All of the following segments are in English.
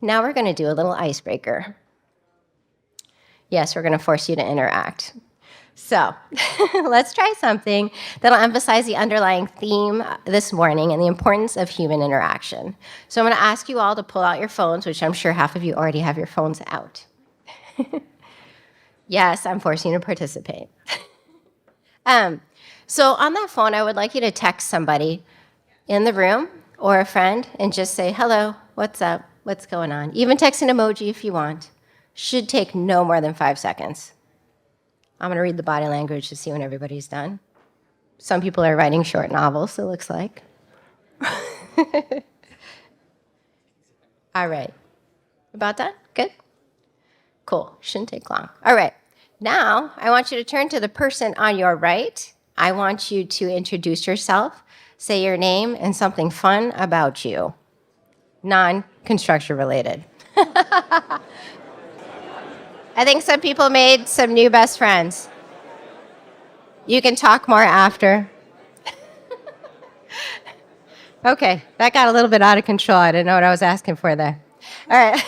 Now we're going to do a little icebreaker. Yes, we're going to force you to interact. So let's try something that'll emphasize the underlying theme this morning and the importance of human interaction. So I'm going to ask you all to pull out your phones, which I'm sure half of you already have your phones out. Yes, I'm forcing you to participate. So on that phone, I would like you to text somebody in the room or a friend and just say, hello, what's up, what's going on? Even text an emoji if you want. Should take no more than 5 seconds. I'm going to read the body language to see when everybody's done. Some people are writing short novels, it looks like. All right. About done? Good? Cool. Shouldn't take long. All right. Now, I want you to turn to the person on your right. I want you to introduce yourself, say your name, and something fun about you. Non-construction related. I think some people made some new best friends. You can talk more after. Okay, that got a little bit out of control. I didn't know what I was asking for there. All right.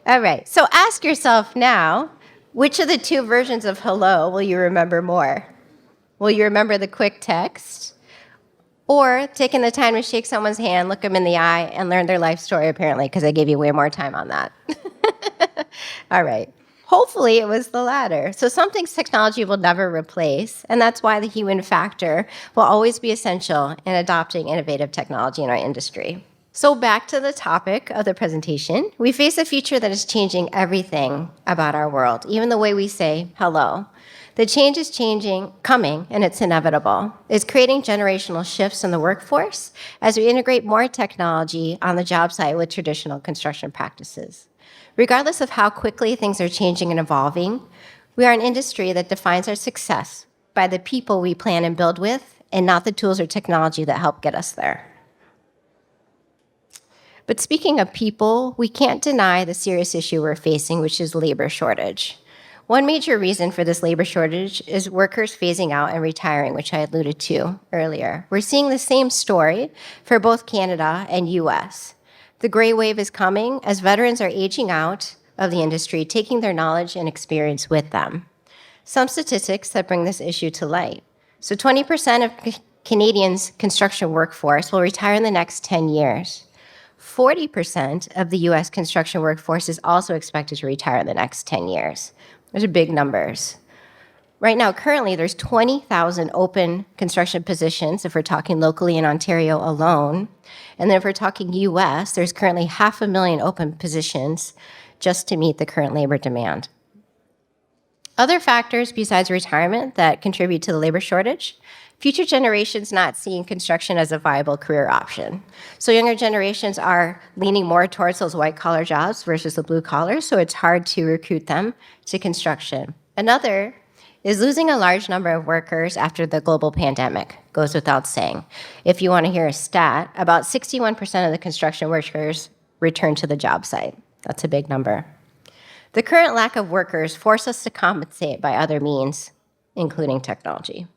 All right, so ask yourself now, which of the two versions of hello will you remember more? Will you remember the quick text? Or taking the time to shake someone's hand, look them in the eye, and learn their life story, apparently, because I gave you way more time on that. All right. Hopefully it was the latter. So some things technology will never replace, and that's why the human factor will always be essential in adopting innovative technology in our industry. So back to the topic of the presentation, we face a future that is changing everything about our world, even the way we say hello. The change is coming, and it's inevitable. It's creating generational shifts in the workforce as we integrate more technology on the job site with traditional construction practices. Regardless of how quickly things are changing and evolving, we are an industry that defines our success by the people we plan and build with, and not the tools or technology that help get us there. But speaking of people, we can't deny the serious issue we're facing, which is labor shortage. One major reason for this labor shortage is workers phasing out and retiring, which I alluded to earlier. We're seeing the same story for both Canada and US. The gray wave is coming as veterans are aging out of the industry, taking their knowledge and experience with them. Some statistics that bring this issue to light. So 20% of Canadians' construction workforce will retire in the next 10 years. 40% of the US construction workforce is also expected to retire in the next 10 years. Those are big numbers. Right now, currently, there's 20,000 open construction positions if we're talking locally in Ontario alone. And then if we're talking US, there's currently 500,000 open positions just to meet the current labor demand. Other factors besides retirement that contribute to the labor shortage: future generations not seeing construction as a viable career option. So younger generations are leaning more towards those white-collar jobs versus the blue-collar, so it's hard to recruit them to construction. Another is losing a large number of workers after the global pandemic, goes without saying. If you want to hear a stat, about 61% of the construction workers return to the job site. That's a big number. The current lack of workers force us to compensate by other means, including technology.